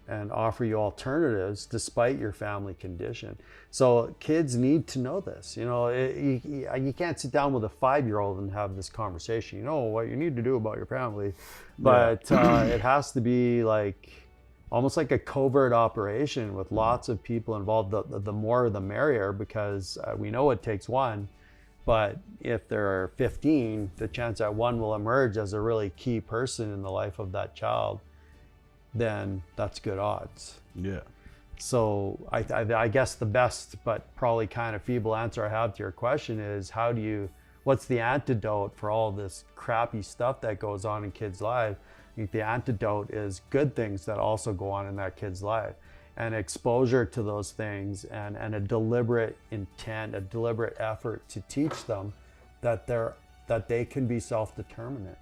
and offer you alternatives despite your family condition. So kids need to know this. You know, you can't sit down with a 5-year-old and have this conversation. You know what you need to do about your family, but it has to be like almost like a covert operation with lots of people involved. The more the merrier, because we know it takes one. But if there are 15, the chance that one will emerge as a really key person in the life of that child, then that's good odds. Yeah. So I guess the best, but probably kind of feeble answer I have to your question is, what's the antidote for all this crappy stuff that goes on in kids' lives? I think the antidote is good things that also go on in that kid's life, and exposure to those things, and a deliberate intent, a deliberate effort to teach them that they can be self-determinant,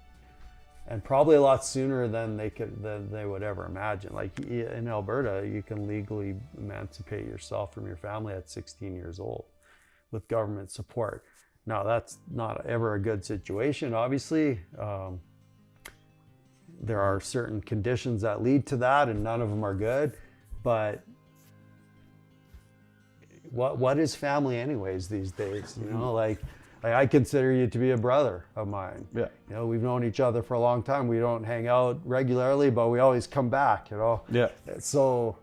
and probably a lot sooner than they would ever imagine. Like in Alberta, you can legally emancipate yourself from your family at 16 years old with government support. Now that's not ever a good situation, obviously. There are certain conditions that lead to that, and none of them are good. But what is family anyways these days? You know, like I consider you to be a brother of mine. Yeah. You know, we've known each other for a long time. We don't hang out regularly, but we always come back, you know? Yeah. So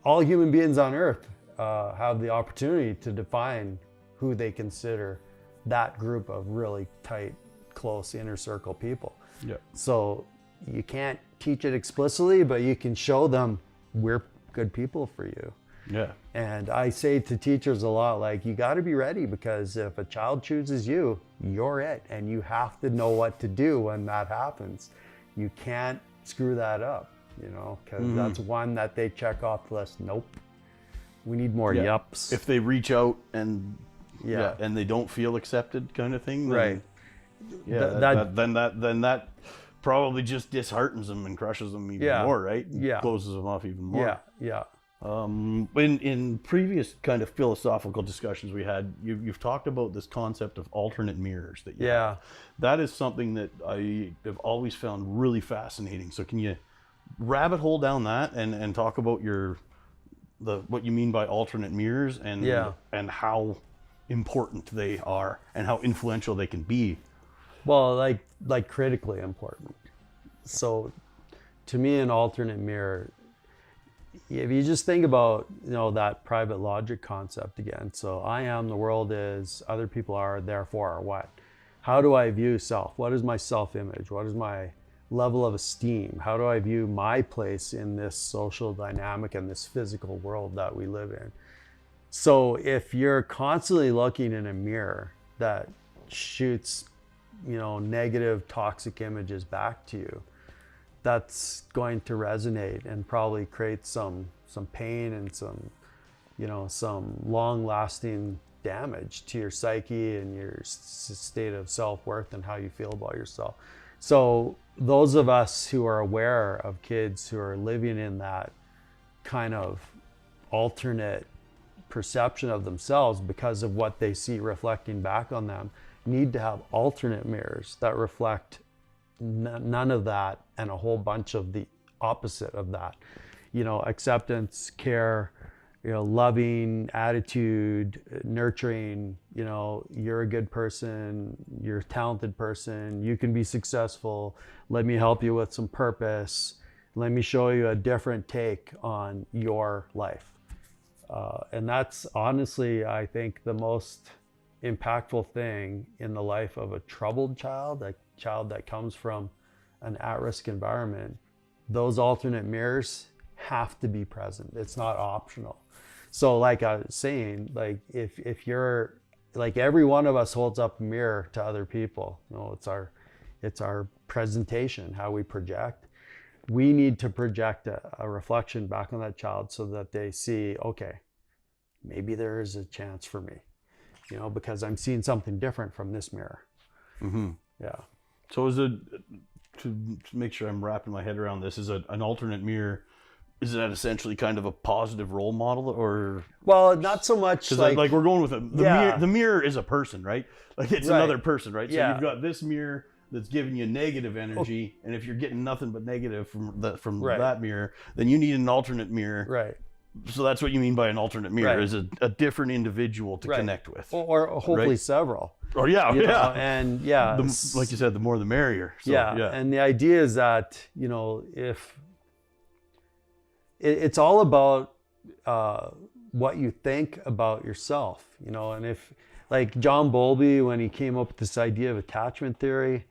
all human beings on earth have the opportunity to define who they consider that group of really tight, close inner circle people. Yeah. So you can't teach it explicitly, but you can show them we're good people for you. Yeah. And I say to teachers a lot, like, you got to be ready, because if a child chooses you, you're it. And you have to know what to do when that happens. You can't screw that up, you know, because that's one that they check off the list. Nope. We need more yups. If they reach out and and they don't feel accepted, kind of thing, then, right. Yeah, then that probably just disheartens them and crushes them even more, right? Yeah. Closes them off even more. Yeah. In previous kind of philosophical discussions we had, you've talked about this concept of alternate mirrors. That is something that I have always found really fascinating. So can you rabbit hole down that and talk about what you mean by alternate mirrors and how important they are and how influential they can be? Well, like critically important. So to me, an alternate mirror, if you just think about, you know, that private logic concept again. So I am, the world is, other people are, therefore are what? How do I view self? What is my self-image? What is my level of esteem? How do I view my place in this social dynamic and this physical world that we live in? So if you're constantly looking in a mirror that shoots, you know, negative, toxic images back to you, that's going to resonate and probably create some pain and some long-lasting damage to your psyche and your state of self-worth and how you feel about yourself. So those of us who are aware of kids who are living in that kind of alternate perception of themselves because of what they see reflecting back on them need to have alternate mirrors that reflect none of that and a whole bunch of the opposite of that. You know, acceptance, care, you know, loving, attitude, nurturing, you know, you're a good person, you're a talented person, you can be successful, let me help you with some purpose, let me show you a different take on your life. And that's honestly, I think, the most impactful thing in the life of a troubled child, a child that comes from an at-risk environment. Those alternate mirrors have to be present. It's not optional. So like I was saying, like if you're, like, every one of us holds up a mirror to other people. You know, it's our presentation, how we project. We need to project a reflection back on that child so that they see, okay, maybe there is a chance for me, you know, because I'm seeing something different from this mirror. Mm-hmm. Yeah. So is it, to make sure I'm wrapping my head around this, is an alternate mirror, is that essentially kind of a positive role model, or? Well, not so much like we're going with the mirror is a person, right? Like it's another person, right? So Yeah. you've got this mirror that's giving you negative energy, and if you're getting nothing but negative from Right. that mirror, then you need an alternate mirror. Right. So that's what you mean by an alternate mirror, Right. is a different individual to Right. connect with. Or hopefully Right. several. Or yeah, You yeah. know, and yeah, Like you said, the more the merrier. So, yeah. And the idea is that, you know, if it's all about what you think about yourself, you know, and if, like John Bowlby, when he came up with this idea of attachment theory,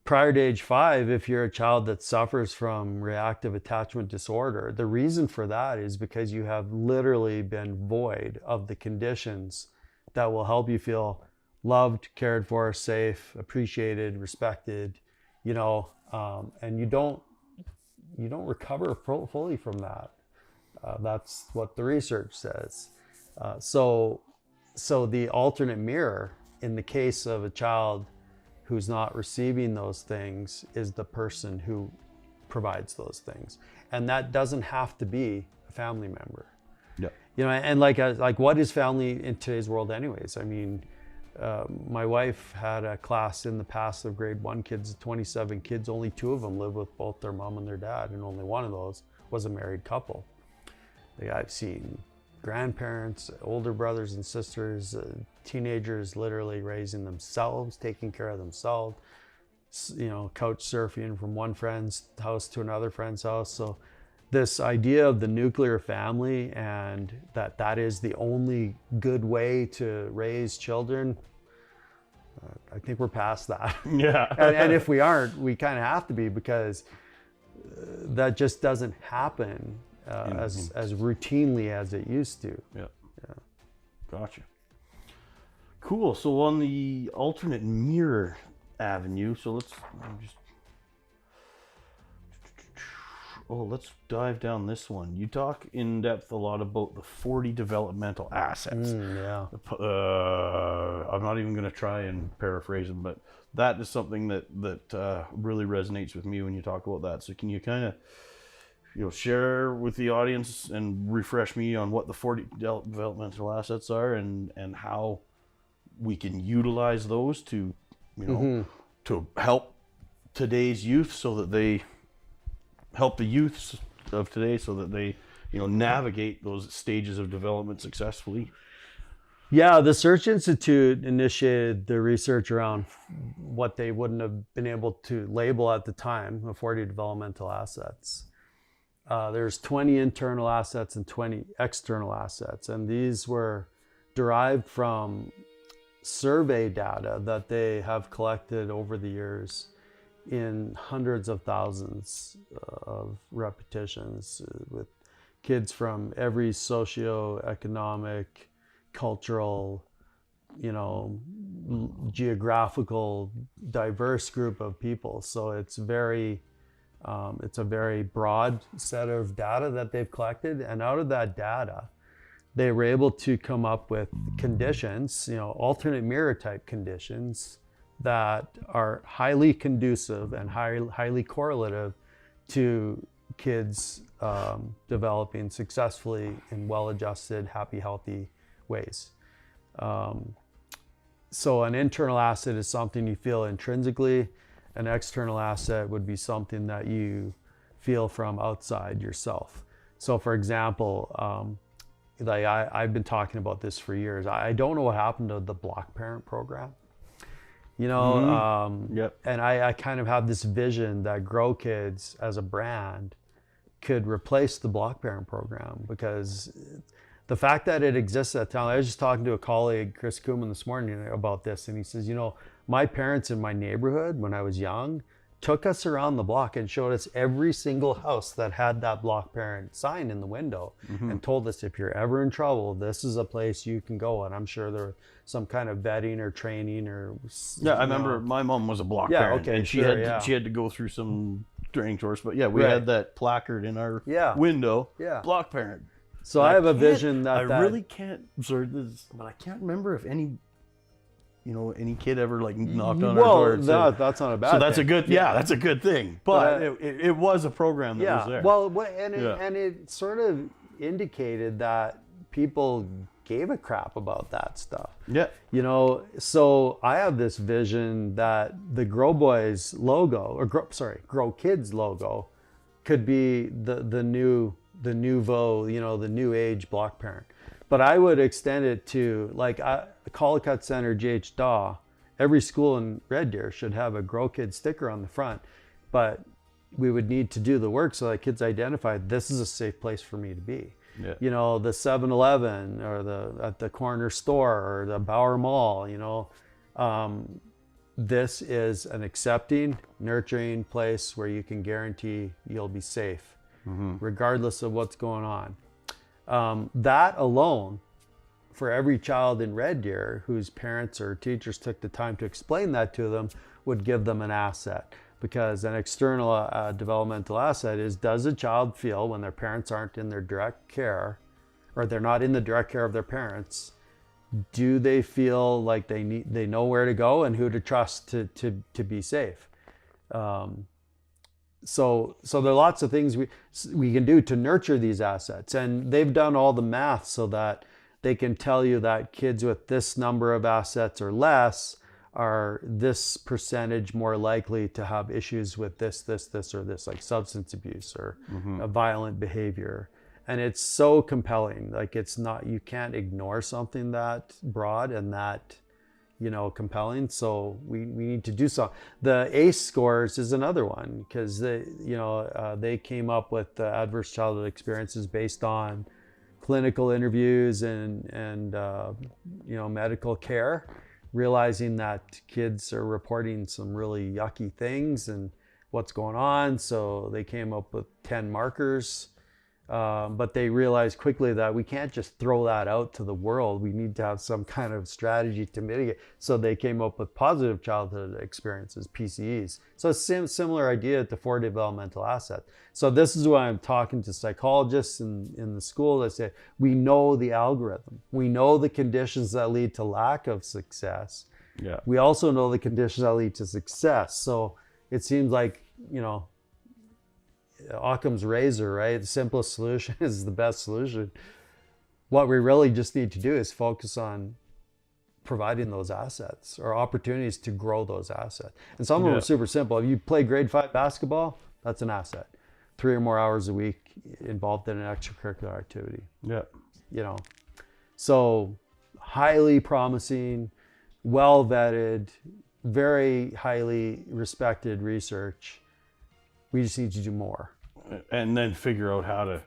prior to age 5, if you're a child that suffers from reactive attachment disorder, the reason for that is because you have literally been void of the conditions that will help you feel loved, cared for, safe, appreciated, respected, you know, and you don't recover fully from that. That's what the research says. So the alternate mirror in the case of a child who's not receiving those things is the person who provides those things. And that doesn't have to be a family member. Yeah. You know, and like what is family in today's world anyways? I mean, my wife had a class in the past of grade 1 kids, 27 kids, only 2 of them live with both their mom and their dad, and only one of those was a married couple. Like, I've seen grandparents, older brothers and sisters, teenagers literally raising themselves, taking care of themselves, you know, couch surfing from one friend's house to another friend's house. So this idea of the nuclear family and that is the only good way to raise children, I think we're past that. Yeah. and if we aren't, we kind of have to be, because that just doesn't happen as routinely as it used to. Yeah. Gotcha. Cool. So on the alternate mirror avenue, so let's dive down this one. You talk in depth a lot about the 40 developmental assets. Yeah. I'm not even going to try and paraphrase them, but that is something that really resonates with me when you talk about that. So can you kind of, you know, share with the audience and refresh me on what the 40 developmental assets are and how we can utilize those to, you know, to help today's youth, so that they help the youths of today, so that they, you know, navigate those stages of development successfully. Yeah, the Search Institute initiated the research around what they wouldn't have been able to label at the time, the 40 developmental assets. There's 20 internal assets and 20 external assets, and these were derived from survey data that they have collected over the years in hundreds of thousands of repetitions with kids from every socioeconomic, cultural, you know, geographical, diverse group of people. So it's a very broad set of data that they've collected, and out of that data, they were able to come up with conditions, you know, alternate mirror type conditions that are highly conducive and highly correlative to kids developing successfully in well-adjusted, happy, healthy ways. So an internal asset is something you feel intrinsically. An external asset would be something that you feel from outside yourself. So for example, like I've been talking about this for years. I don't know what happened to the block parent program. You know, Yep. And I kind of have this vision that Grow Kids as a brand could replace the block parent program, because the fact that it exists at town. I was just talking to a colleague, Chris Kuhlman, this morning about this, and he says, you know, my parents in my neighborhood when I was young took us around the block and showed us every single house that had that block parent sign in the window, and told us, if you're ever in trouble, this is a place you can go. And I'm sure there was some kind of vetting or training or... Yeah, I remember my mom was a block parent, and she had to go through some training course, but yeah, we had that placard in our window, block parent. So I have a vision that... I really can't, but I can't remember if any kid ever like knocked on our door. Well, that's not a bad thing. So that's a good, that's a good thing. But it was a program that was there. Well, and it sort of indicated that people gave a crap about that stuff. Yeah. You know, so I have this vision that the Grow Boys logo, or Grow Kids logo, could be the nouveau, you know, the new age block parent. But I would extend it to like Collicutt Center, GH Daw. Every school in Red Deer should have a Grow Kids sticker on the front, but we would need to do the work so that kids identify this is a safe place for me to be. Yeah. You know, the 7-Eleven or at the corner store or the Bauer Mall, you know, this is an accepting, nurturing place where you can guarantee you'll be safe, regardless of what's going on. That alone, for every child in Red Deer whose parents or teachers took the time to explain that to them, would give them an asset. Because an external developmental asset is, does a child feel when their parents aren't in their direct care, or they're not in the direct care of their parents, do they feel like they know where to go and who to trust to be safe? So there are lots of things we can do to nurture these assets, and they've done all the math so that they can tell you that kids with this number of assets or less are this percentage more likely to have issues with this, or this, like substance abuse or a violent behavior. And it's so compelling. Like you can't ignore something that broad and that, you know, compelling. So we need to do so. The ACE scores is another one because they came up with the adverse childhood experiences based on clinical interviews and you know, medical care, realizing that kids are reporting some really yucky things and what's going on. So they came up with 10 markers, but they realized quickly that we can't just throw that out to the world. We need to have some kind of strategy to mitigate. So they came up with positive childhood experiences, PCEs. So it's a similar idea to 4 developmental assets. So this is why I'm talking to psychologists in the school that say, we know the algorithm. We know the conditions that lead to lack of success. Yeah. We also know the conditions that lead to success. So it seems like, you know, Occam's razor, right? The simplest solution is the best solution. What we really just need to do is focus on providing those assets or opportunities to grow those assets. And some of them are super simple. If you play grade 5 basketball, that's an asset. 3 or more hours a week involved in an extracurricular activity. Yeah. You know, so highly promising, well vetted, very highly respected research. We just need to do more. And then figure out how to,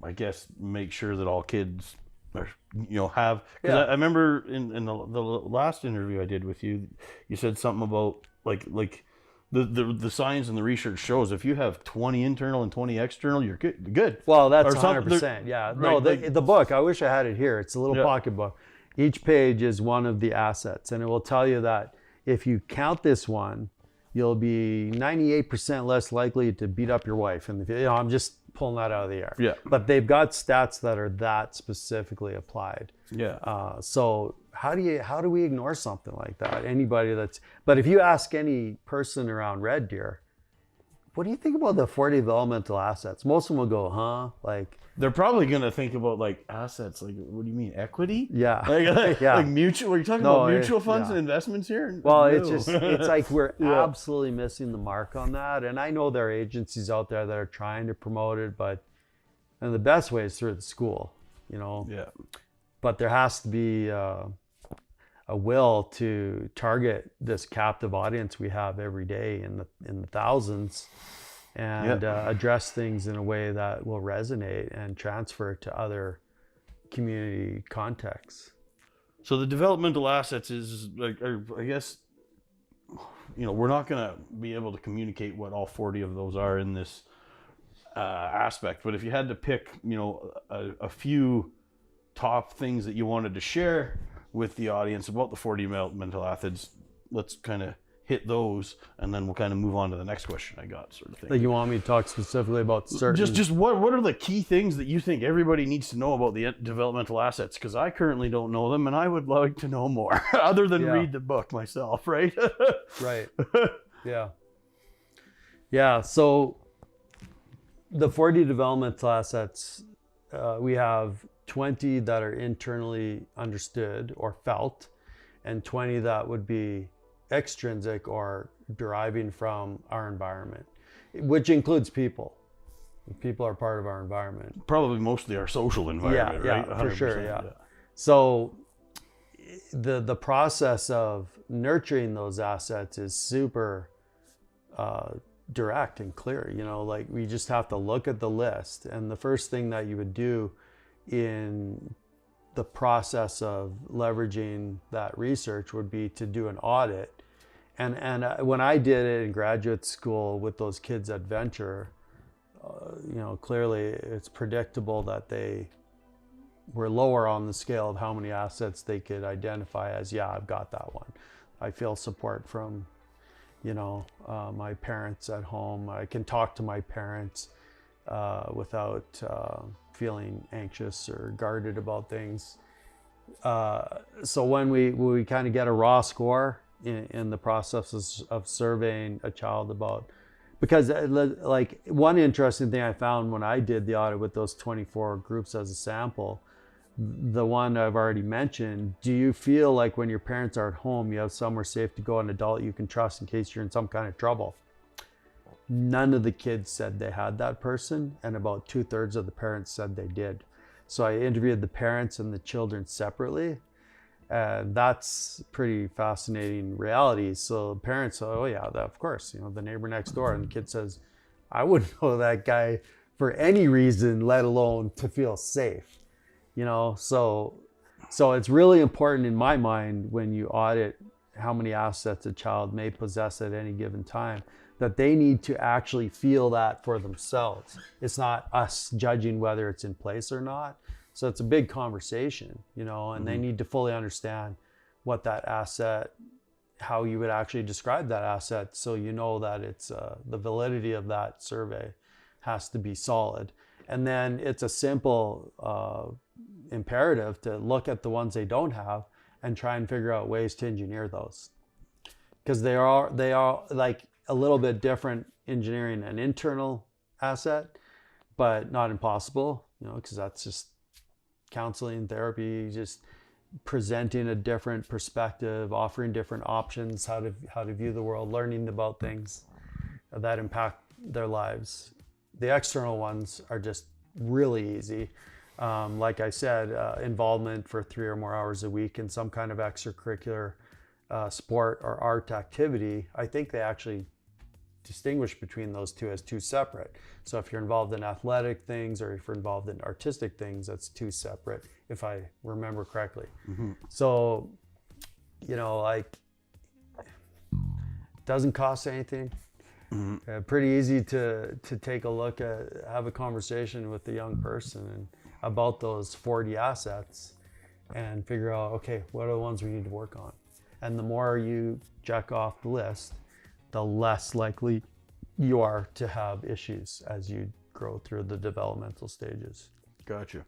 I guess, make sure that all kids are, you know, have. Because I remember in the last interview I did with you, you said something about like the science and the research shows if you have 20 internal and 20 external, you're good. Well, that's 100%. Yeah. Right, No, the book, I wish I had it here. It's a little pocket book. Each page is one of the assets, and it will tell you that if you count this one, you'll be 98% less likely to beat up your wife. And you know, I'm just pulling that out of the air. Yeah. But they've got stats that are that specifically applied. Yeah. So how do we ignore something like that? But if you ask any person around Red Deer, what do you think about the 40 developmental assets? Most of them will go, huh? Like, they're probably going to think about like assets. Like, what do you mean, equity? Yeah. Like mutual. We're talking about mutual funds and investments here. Well, it's like we're absolutely missing the mark on that. And I know there are agencies out there that are trying to promote it, and the best way is through the school, you know. Yeah. But there has to be a will to target this captive audience we have every day in the thousands, and address things in a way that will resonate and transfer to other community contexts. So the developmental assets is, like, I guess, you know, we're not going to be able to communicate what all 40 of those are in this aspect. But if you had to pick, you know, a few top things that you wanted to share with the audience about the 40 developmental assets, let's kind of hit those, and then we'll kind of move on to the next question I got, sort of thing. Like, you want me to talk specifically about certain... Just what are the key things that you think everybody needs to know about the developmental assets? Because I currently don't know them, and I would like to know more, other than read the book myself, right? Right. Yeah. Yeah, so the 40 developmental assets, we have 20 that are internally understood or felt, and 20 that would be extrinsic or deriving from our environment, which includes people. People are part of our environment. Probably mostly our social environment, right? Yeah, for sure, yeah. So the process of nurturing those assets is super direct and clear. You know, like we just have to look at the list, and the first thing that you would do in the process of leveraging that research would be to do an audit. And when I did it in graduate school with those kids at Venture, you know, clearly it's predictable that they were lower on the scale of how many assets they could identify as, yeah, I've got that one. I feel support from, you know, my parents at home. I can talk to my parents without feeling anxious or guarded about things. So when we kind of get a raw score in the process of surveying a child about, because like one interesting thing I found when I did the audit with those 24 groups as a sample, the one I've already mentioned, do you feel like when your parents are at home, you have somewhere safe to go, an adult you can trust in case you're in some kind of trouble? None of the kids said they had that person, and about 2/3 of the parents said they did. So I interviewed the parents and the children separately, and that's pretty fascinating reality. So parents say, oh yeah, of course, you know, the neighbor next door, and the kid says, I wouldn't know that guy for any reason, let alone to feel safe. You know, so it's really important in my mind when you audit how many assets a child may possess at any given time, that they need to actually feel that for themselves. It's not us judging whether it's in place or not. So it's a big conversation, you know, and they need to fully understand what that asset, how you would actually describe that asset, so you know that it's the validity of that survey has to be solid. And then it's a simple imperative to look at the ones they don't have and try and figure out ways to engineer those, because they are like a little bit different engineering an internal asset, but not impossible, you know, because that's just counseling, therapy, just presenting a different perspective, offering different options, how to view the world, learning about things that impact their lives. The external ones are just really easy. Like I said, involvement for 3 or more hours a week in some kind of extracurricular sport or art activity. I think they actually distinguish between those two as two separate. So if you're involved in athletic things or if you're involved in artistic things, that's two separate, if I remember correctly. Mm-hmm. So, you know, like, doesn't cost anything. Mm-hmm. Pretty easy to take a look at, have a conversation with the young person and about those 40 assets and figure out, okay, what are the ones we need to work on? And the more you check off the list, the less likely you are to have issues as you grow through the developmental stages. Gotcha.